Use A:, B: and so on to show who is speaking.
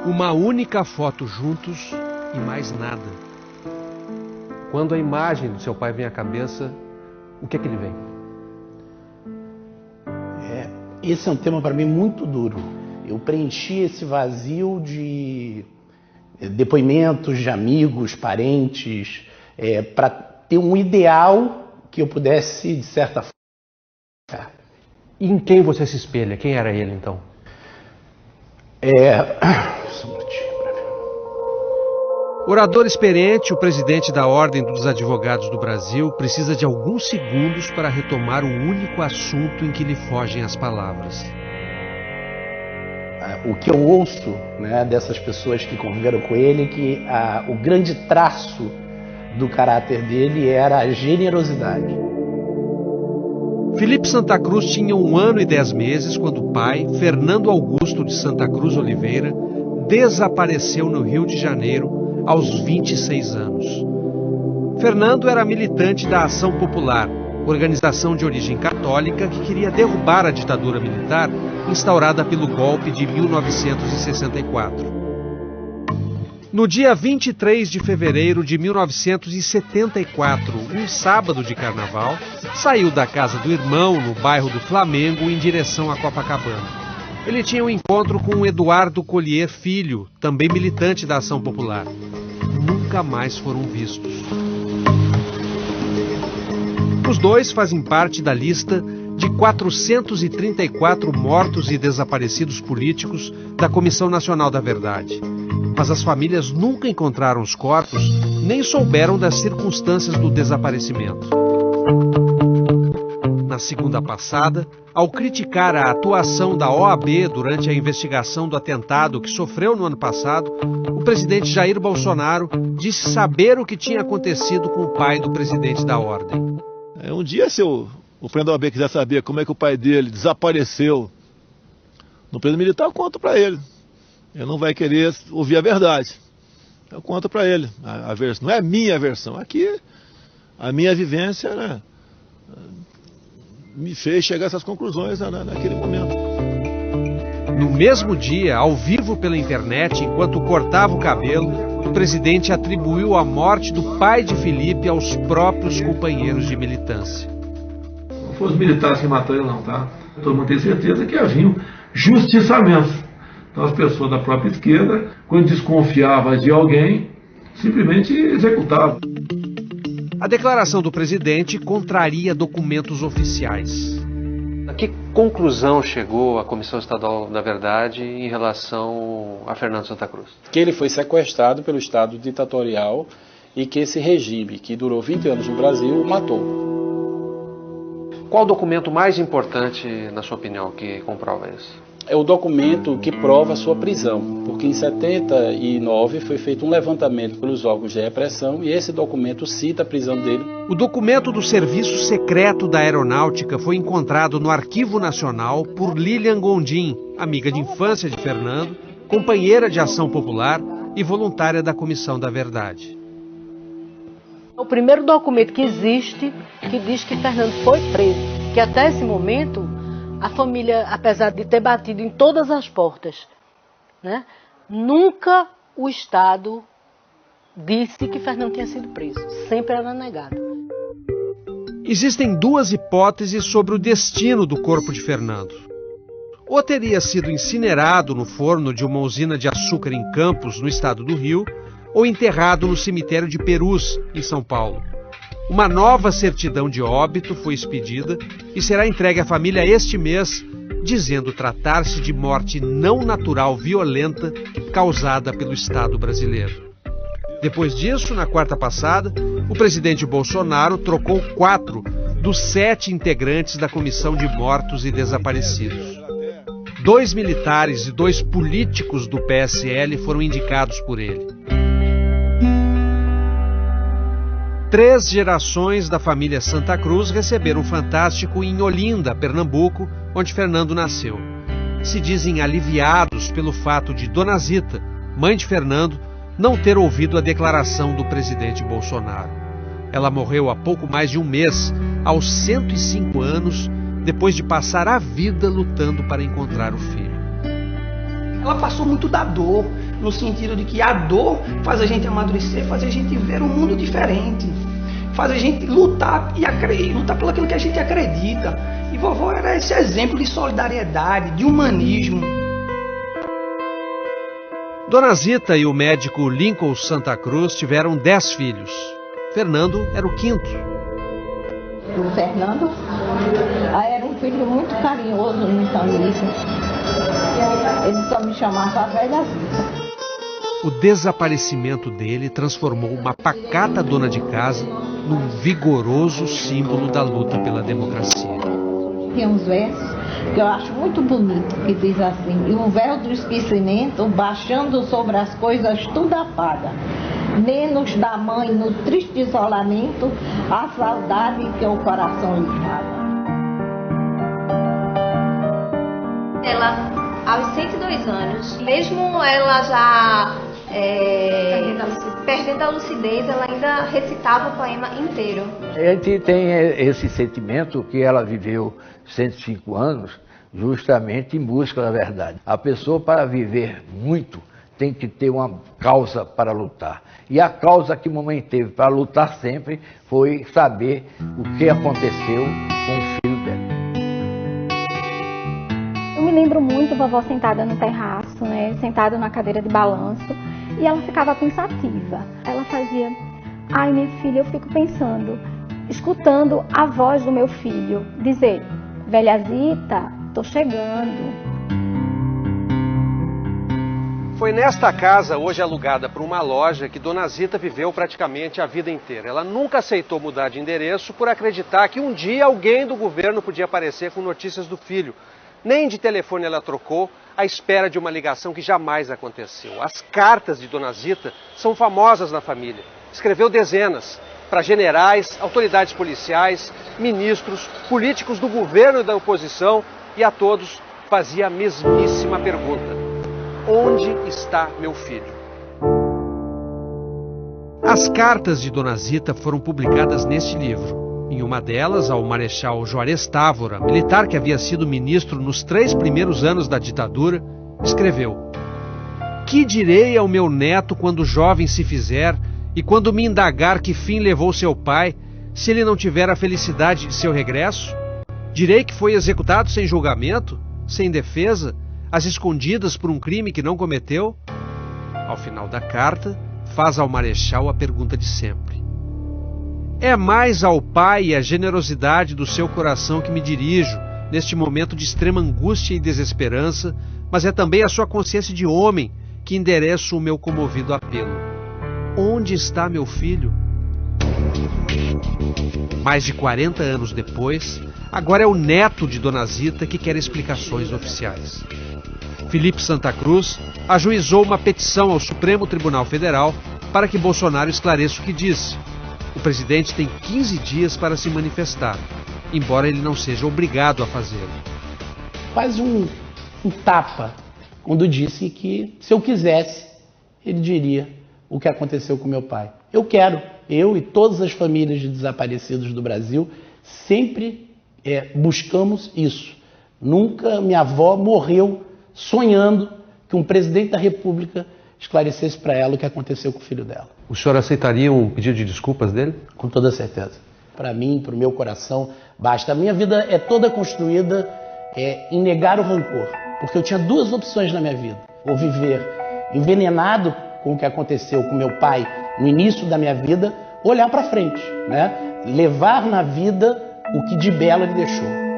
A: Uma única foto juntos e mais nada. Quando a imagem do seu pai vem à cabeça, o que é que ele vem?
B: Esse é um tema para mim muito duro. Eu preenchi esse vazio de depoimentos de amigos, parentes, para ter um ideal que eu pudesse, de certa forma...
A: E em quem você se espelha? Quem era ele, então? Orador experiente, o presidente da Ordem dos Advogados do Brasil precisa de alguns segundos para retomar o único assunto em que lhe fogem as palavras.
B: O que eu ouço, né, dessas pessoas que conviveram com ele, que o grande traço do caráter dele era a generosidade.
A: Felipe Santa Cruz tinha 1 ano e 10 meses quando o pai, Fernando Augusto de Santa Cruz Oliveira, desapareceu no Rio de Janeiro aos 26 anos. Fernando era militante da Ação Popular, organização de origem católica que queria derrubar a ditadura militar instaurada pelo golpe de 1964. No dia 23 de fevereiro de 1974, um sábado de carnaval, saiu da casa do irmão, no bairro do Flamengo, em direção a Copacabana. Ele tinha um encontro com Eduardo Collier Filho, também militante da Ação Popular. Nunca mais foram vistos. Os dois fazem parte da lista de 434 mortos e desaparecidos políticos da Comissão Nacional da Verdade. Mas as famílias nunca encontraram os corpos, nem souberam das circunstâncias do desaparecimento. Na segunda passada, ao criticar a atuação da OAB durante a investigação do atentado que sofreu no ano passado, o presidente Jair Bolsonaro disse saber o que tinha acontecido com o pai do presidente da Ordem.
C: Um dia, se o presidente da OAB quiser saber como é que o pai dele desapareceu no preso militar, eu conto para ele. Ele não vai querer ouvir a verdade. Eu conto para ele. A versão, não é a minha versão. Aqui, a minha vivência, né, me fez chegar a essas conclusões naquele momento.
A: No mesmo dia, ao vivo pela internet, enquanto cortava o cabelo, o presidente atribuiu a morte do pai de Felipe aos próprios companheiros de militância.
D: Não foram os militares que mataram, não, tá? Todo mundo tem certeza que haviam justiçamentos. Então as pessoas da própria esquerda, quando desconfiavam de alguém, simplesmente executavam.
A: A declaração do presidente contraria documentos oficiais. A que conclusão chegou a Comissão Estadual da Verdade em relação a Fernando Santa Cruz?
E: Que ele foi sequestrado pelo Estado ditatorial e que esse regime, que durou 20 anos no Brasil, o matou.
A: Qual o documento mais importante, na sua opinião, que comprova isso?
E: É o documento que prova a sua prisão, porque em 79 foi feito um levantamento pelos órgãos de repressão e esse documento cita a prisão dele.
A: O documento do Serviço Secreto da Aeronáutica foi encontrado no Arquivo Nacional por Lilian Gondim, amiga de infância de Fernando, companheira de Ação Popular e voluntária da Comissão da Verdade.
F: É o primeiro documento que existe que diz que Fernando foi preso, que até esse momento a família, apesar de ter batido em todas as portas, né, nunca o Estado disse que Fernando tinha sido preso. Sempre era negado.
A: Existem 2 hipóteses sobre o destino do corpo de Fernando. Ou teria sido incinerado no forno de uma usina de açúcar em Campos, no estado do Rio, ou enterrado no cemitério de Perus, em São Paulo. Uma nova certidão de óbito foi expedida e será entregue à família este mês, dizendo tratar-se de morte não natural violenta causada pelo Estado brasileiro. Depois disso, na quarta passada, o presidente Bolsonaro trocou 4 dos 7 integrantes da Comissão de Mortos e Desaparecidos. 2 militares e 2 políticos do PSL foram indicados por ele. 3 gerações da família Santa Cruz receberam o Fantástico em Olinda, Pernambuco, onde Fernando nasceu. Se dizem aliviados pelo fato de Dona Zita, mãe de Fernando, não ter ouvido a declaração do presidente Bolsonaro. Ela morreu há pouco mais de um mês, aos 105 anos, depois de passar a vida lutando para encontrar o filho.
G: Ela passou muito da dor, no sentido de que a dor faz a gente amadurecer, faz a gente ver um mundo diferente, faz a gente lutar e lutar pelo aquilo que a gente acredita. E vovó era esse exemplo de solidariedade, de humanismo.
A: Dona Zita e o médico Lincoln Santa Cruz tiveram 10 filhos. Fernando era o quinto.
H: O Fernando era um filho muito carinhoso, muito amigo. Ele só me chamava a velha Zita.
A: O desaparecimento dele transformou uma pacata dona de casa num vigoroso símbolo da luta pela democracia.
H: Tem uns versos que eu acho muito bonito, que diz assim: e um véu do esquecimento baixando sobre as coisas tudo apaga, menos da mãe no triste isolamento a saudade que o coração lhe paga.
I: Ela, aos 102 anos, mesmo ela já perdendo a lucidez, ela ainda recitava o poema inteiro.
J: A gente tem esse sentimento que ela viveu 105 anos justamente em busca da verdade. A pessoa, para viver muito, tem que ter uma causa para lutar. E a causa que a mamãe teve para lutar sempre foi saber o que aconteceu com o filho dela.
K: Eu me lembro muito da vovó sentada no terraço, né, sentada na cadeira de balanço, e ela ficava pensativa. Ela fazia: ai, minha filha, eu fico pensando, escutando a voz do meu filho dizer: velha Zita, tô chegando.
A: Foi nesta casa, hoje alugada por uma loja, que Dona Zita viveu praticamente a vida inteira. Ela nunca aceitou mudar de endereço por acreditar que um dia alguém do governo podia aparecer com notícias do filho. Nem de telefone ela trocou, à espera de uma ligação que jamais aconteceu. As cartas de Dona Zita são famosas na família. Escreveu dezenas para generais, autoridades policiais, ministros, políticos do governo e da oposição, e a todos fazia a mesmíssima pergunta: onde está meu filho? As cartas de Dona Zita foram publicadas neste livro. Em uma delas, ao Marechal Juarez Távora, militar que havia sido ministro nos 3 primeiros anos da ditadura, escreveu: que direi ao meu neto quando jovem se fizer e quando me indagar que fim levou seu pai, se ele não tiver a felicidade de seu regresso? Direi que foi executado sem julgamento, sem defesa, às escondidas por um crime que não cometeu? Ao final da carta, faz ao Marechal a pergunta de sempre: é mais ao pai e à generosidade do seu coração que me dirijo, neste momento de extrema angústia e desesperança, mas é também a sua consciência de homem que endereço o meu comovido apelo: onde está meu filho? Mais de 40 anos depois, agora é o neto de Dona Zita que quer explicações oficiais. Felipe Santa Cruz ajuizou uma petição ao Supremo Tribunal Federal para que Bolsonaro esclareça o que disse. O presidente tem 15 dias para se manifestar, embora ele não seja obrigado a fazê-lo.
B: Quase um tapa quando disse que, se eu quisesse, ele diria o que aconteceu com meu pai. Eu quero, eu e todas as famílias de desaparecidos do Brasil, sempre buscamos isso. Nunca minha avó morreu sonhando que um presidente da República esclarecesse para ela o que aconteceu com o filho dela.
A: O senhor aceitaria um pedido de desculpas dele?
B: Com toda certeza. Para mim, para o meu coração, basta. A minha vida é toda construída em negar o rancor. Porque eu tinha 2 opções na minha vida: ou viver envenenado com o que aconteceu com meu pai no início da minha vida, olhar para frente, né? Levar na vida o que de belo ele deixou.